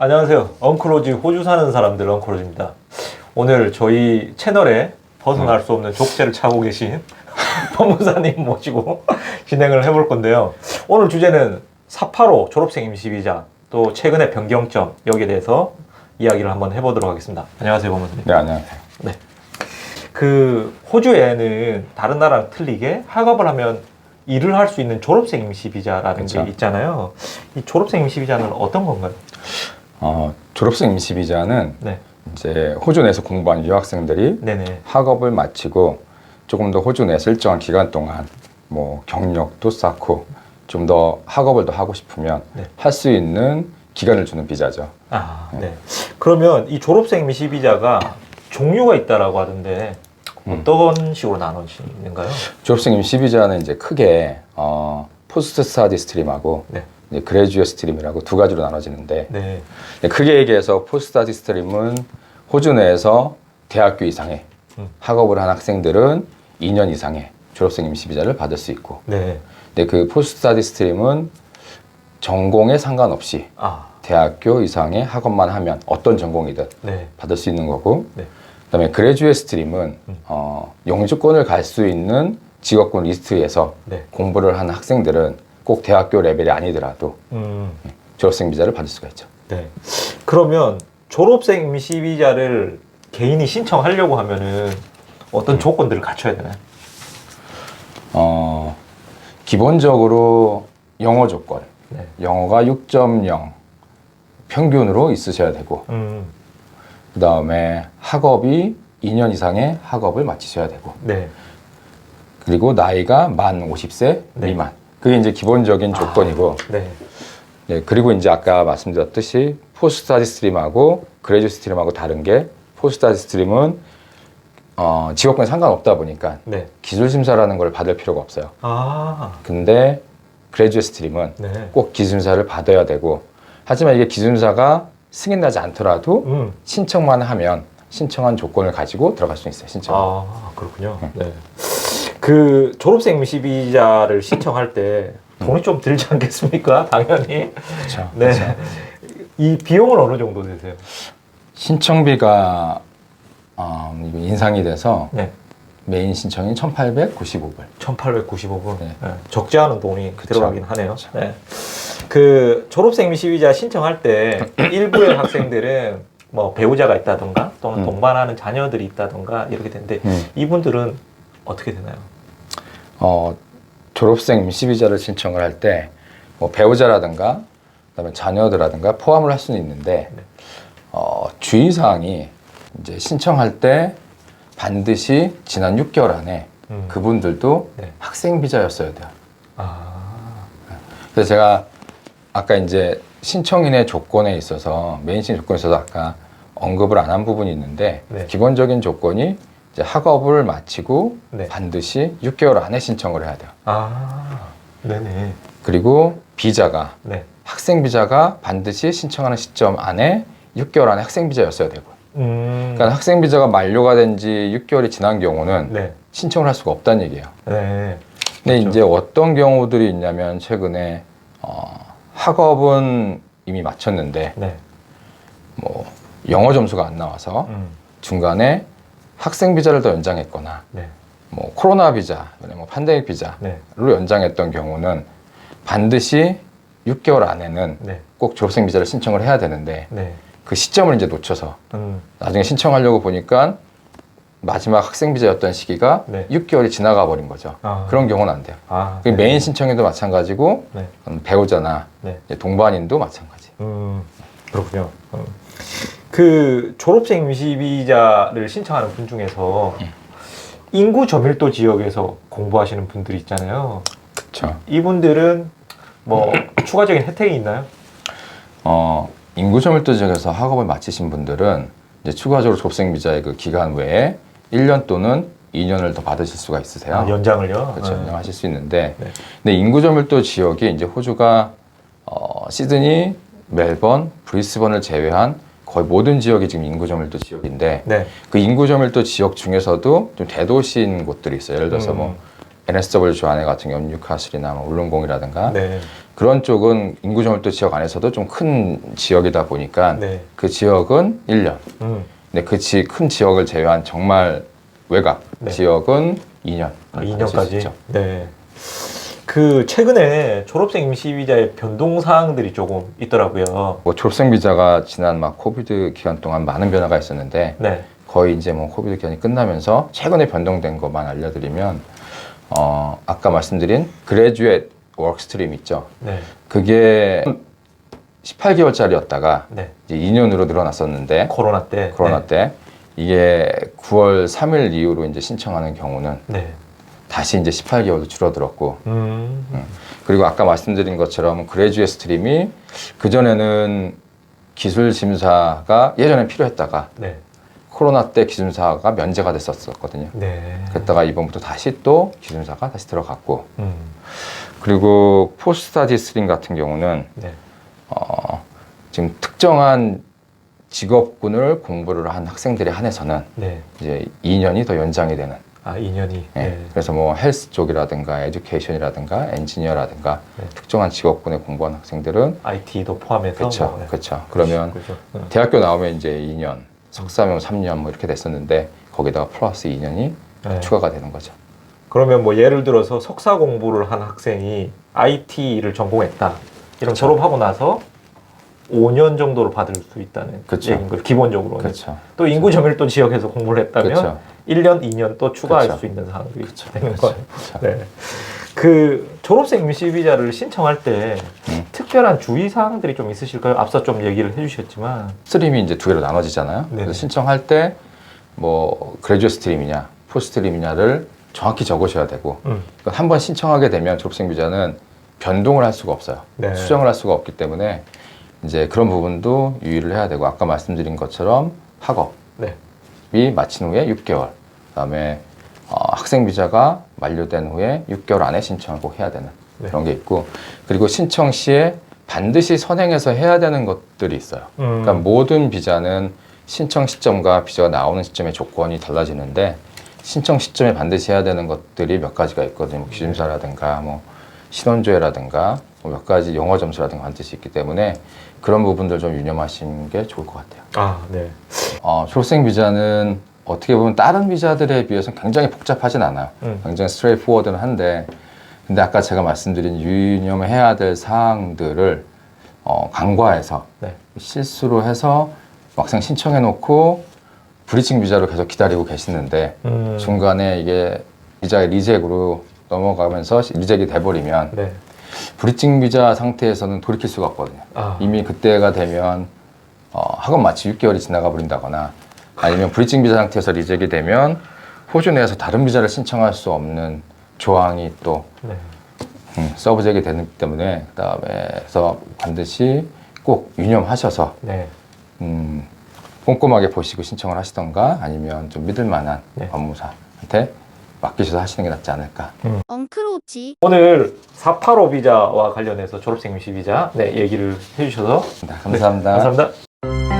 안녕하세요. 엉클로지 호주 사는 사람들 엉클로지입니다. 오늘 저희 채널에 벗어날 수 없는 족제를 차고 계신 법무사님 모시고 진행을 해볼 건데요. 오늘 주제는 485 졸업생 임시비자 또 최근의 변경점 여기에 대해서 이야기를 한번 해보도록 하겠습니다. 안녕하세요, 법무사님. 네, 안녕하세요. 네. 그 호주에는 다른 나라랑 틀리게 학업을 하면 일을 할 수 있는 졸업생 임시비자라는 그쵸. 게 있잖아요. 이 졸업생 임시비자는 어떤 건가요? 졸업생 임시비자는 네. 이제 호주 내에서 공부한 유학생들이 네네. 학업을 마치고 조금 더 호주 내에서 일정한 기간 동안 뭐 경력도 쌓고 좀 더 학업을 더 하고 싶으면 네. 할 수 있는 기간을 주는 비자죠. 네. 그러면 이 졸업생 임시비자가 종류가 있다라고 하던데 어떤 식으로 나눠지는가요? 졸업생 임시비자는 이제 크게 포스트 스터디 스트림하고 네. 이제 그레주얼 스트림이라고 두 가지로 나눠지는데 네. 크게 얘기해서 포스트 스터디 스트림은 호주 내에서 대학교 이상의 학업을 한 학생들은 2년 이상의 졸업생 임시비자를 받을 수 있고, 네. 근데 그 포스트 스터디 스트림은 전공에 상관없이 대학교 이상의 학업만 하면 어떤 전공이든 네. 받을 수 있는 거고, 네. 그다음에 그레주얼 스트림은 영주권을 갈 수 있는 직업군 리스트에서 네. 공부를 하는 학생들은 꼭 대학교 레벨이 아니더라도 졸업생 비자를 받을 수가 있죠. 네. 그러면 졸업생 임시비자를 개인이 신청하려고 하면은 어떤 조건들을 갖춰야 되나요? 기본적으로 영어 조건, 네. 영어가 6.0 평균으로 있으셔야 되고, 그 다음에 학업이 2년 이상의 학업을 마치셔야 되고, 네. 그리고 나이가 만 50세 네. 미만. 그게 이제 기본적인 조건이고, 네. 네, 그리고 이제 아까 말씀드렸듯이 포스트 스터디 스트림하고 그레주얼 스트림하고 다른 게, 포스트 스터디 스트림은 직업군에 상관없다 보니까 네. 기술심사라는 걸 받을 필요가 없어요. 근데 그레주얼 스트림은 네. 꼭 기술심사를 받아야 되고, 하지만 이게 기술심사가 승인나지 않더라도 신청만 하면 신청한 조건을 가지고 들어갈 수 있어요. 신청. 그렇군요. 네. 그 졸업생 임시비자를 신청할 때 돈이 좀 들지 않겠습니까? 당연히. 그렇죠. 네. 그렇죠. 이 비용은 어느 정도 되세요? 신청비가 이거 인상이 돼서 네. 메인 신청이 1,895불. 1,895불. 네. 네. 적지 않은 돈이 그쵸. 들어가긴 하네요. 그쵸. 네. 그 졸업생 임시비자 신청할 때 일부의 학생들은 뭐 배우자가 있다던가 또는 동반하는 자녀들이 있다던가 이렇게 되는데 이분들은 어떻게 되나요? 졸업생 임시비자를 신청을 할 때 뭐 배우자라든가 그다음에 자녀들라든가 포함을 할 수는 있는데, 주의사항이 이제 신청할 때 반드시 지난 6개월 안에 그분들도 네. 학생 비자였어야 돼요. 그래서 제가 아까 이제 신청인의 조건에 있어서, 메인 신청 조건에 있어서 아까 언급을 안 한 부분이 있는데, 네. 기본적인 조건이 이제 학업을 마치고 네. 반드시 6개월 안에 신청을 해야 돼요. 네네. 그리고 비자가, 네. 학생 비자가 반드시 신청하는 시점 안에 6개월 안에 학생 비자였어야 되고, 그러니까 학생 비자가 만료가 된 지 6개월이 지난 경우는 네. 신청을 할 수가 없다는 얘기예요. 네. 근데 그렇죠. 이제 어떤 경우들이 있냐면, 최근에 학업은 이미 마쳤는데 네. 뭐 영어 점수가 안 나와서 중간에 학생 비자를 더 연장했거나, 네. 뭐 코로나 비자, 뭐 팬데믹 비자로 네. 연장했던 경우는 반드시 6개월 안에는 네. 꼭 졸업생 비자를 신청을 해야 되는데, 네. 그 시점을 이제 놓쳐서 나중에 신청하려고 보니까 마지막 학생 비자였던 시기가 네. 6개월이 지나가 버린 거죠. 그런 경우는 안 돼요. 그 네. 메인 신청에도 마찬가지고, 네. 배우자나 네. 동반인도 마찬가지. 그렇군요. 그 졸업생 임시비자를 신청하는 분 중에서 인구 저밀도 지역에서 공부하시는 분들이 있잖아요. 그렇죠. 이분들은 뭐 추가적인 혜택이 있나요? 인구 저밀도 지역에서 학업을 마치신 분들은 이제 추가적으로 졸업생 비자의 그 기간 외에 1년 또는 2년을 더 받으실 수가 있으세요. 연장을요? 그렇죠. 연장하실 수 있는데, 네. 근데 인구 저밀도 지역이 이제 호주가 시드니, 멜번, 브리스번을 제외한 거의 모든 지역이 지금 인구 저밀도 지역인데, 네. 그 인구 저밀도 지역 중에서도 좀 대도시인 곳들이 있어요. 예를 들어서 뭐 NSW 주 안에 같은 경우 뉴카슬이나 뭐 울릉공이라든가 네. 그런 쪽은 인구저밀도 지역 안에서도 좀 큰 지역이다 보니까 네. 그 지역은 1년. 음. 근데 그 큰 지역을 제외한 정말 외곽 네. 지역은 2년. 2년까지. 네. 그 최근에 졸업생 임시 비자의 변동 사항들이 조금 있더라고요. 뭐 졸업생 비자가 지난 막 코비드 기간 동안 많은 변화가 있었는데 네. 거의 이제 뭐 코비드 기간이 끝나면서 최근에 변동된 것만 알려드리면 아까 말씀드린 그레듀에이트 워크스트림 있죠. 네. 그게 18개월짜리였다가 네. 이제 2년으로 늘어났었는데 코로나 때. 코로나 때 이게 9월 3일 이후로 이제 신청하는 경우는 네. 다시 이제 18개월로 줄어들었고 음. 그리고 아까 말씀드린 것처럼 그레듀에이트 스트림이 그전에는 기술 심사가 예전에 필요했다가 네. 코로나 때 기술심사가 면제가 됐었거든요. 네. 그랬다가 이번부터 다시 또 기술심사가 다시 들어갔고 음. 그리고 포스트스타디 스트림 같은 경우는 네. 지금 특정한 직업군을 공부를 한 학생들에 한해서는 네. 이제 2년이 더 연장이 되는. 아, 2년이. 네. 그래서 뭐 헬스 쪽이라든가 에듀케이션이라든가 엔지니어라든가 네. 특정한 직업군에 공부한 학생들은 IT도 포함해서. 그렇죠, 뭐, 네. 그렇죠. 그러면 그렇죠. 대학교 나오면 이제 2년, 석사면 3년 뭐 이렇게 됐었는데 거기다가 플러스 2년이 네. 추가가 되는 거죠. 그러면 뭐 예를 들어서 석사 공부를 한 학생이 IT를 전공했다. 이런 졸업하고 나서 5년 정도를 받을 수 있다는 그쵸. 얘기인 거예요. 기본적으로는. 그렇죠. 또 인구 저밀도 지역에서 공부를 했다면 그쵸. 1년, 2년 또 추가할 그쵸. 수 있는 상황이 그쵸. 되는 그쵸. 거예요. 그쵸. 네. 그 졸업생 임시 비자를 신청할 때 특별한 주의 사항들이 좀 있으실까요? 앞서 좀 얘기를 해주셨지만. 스트림이 이제 두 개로 나눠지잖아요. 네네. 그래서 신청할 때 뭐 그레듀에이트 스트림이냐, 포스트 스트림이냐를 정확히 적으셔야 되고 한 번 신청하게 되면 졸업생 비자는 변동을 할 수가 없어요. 네. 수정을 할 수가 없기 때문에 이제 그런 부분도 유의를 해야 되고 아까 말씀드린 것처럼 학업이 네. 마친 후에 6개월 그다음에 학생 비자가 만료된 후에 6개월 안에 신청을 꼭 해야 되는 네. 그런 게 있고 그리고 신청 시에 반드시 선행해서 해야 되는 것들이 있어요. 그러니까 모든 비자는 신청 시점과 비자가 나오는 시점의 조건이 달라지는데 신청 시점에 반드시 해야 되는 것들이 몇 가지가 있거든요. 뭐 기준사라든가 뭐 신원조회라든가 뭐 몇 가지 영어 점수라든가 반드시 있기 때문에 그런 부분들 좀 유념하시는 게 좋을 것 같아요. 아, 네. 졸업생 비자는 어떻게 보면 다른 비자들에 비해서는 굉장히 복잡하진 않아요. 굉장히 스트레이트 포워드는 한데 근데 아까 제가 말씀드린 유념해야 될 사항들을 간과해서 네. 실수로 해서 막상 신청해 놓고 브리칭 비자로 계속 기다리고 계시는데 중간에 이게 비자의 리젝으로 넘어가면서 리젝이 돼버리면 네. 브리칭 비자 상태에서는 돌이킬 수가 없거든요. 아. 이미 그때가 되면 학업 마치 6개월이 지나가 버린다거나 아니면 브리칭 비자 상태에서 리젝이 되면 호주 내에서 다른 비자를 신청할 수 없는 조항이 또 네. 서브젝이 되기 때문에 그다음에서 반드시 꼭 유념하셔서 네. 꼼꼼하게 보시고 신청을 하시던가 아니면 좀 믿을 만한 네. 법무사한테 맡기셔서 하시는 게 낫지 않을까. 엉크로치 오늘 485 비자와 관련해서 졸업생 임시 비자 얘기를 해주셔서 감사합니다. 감사합니다.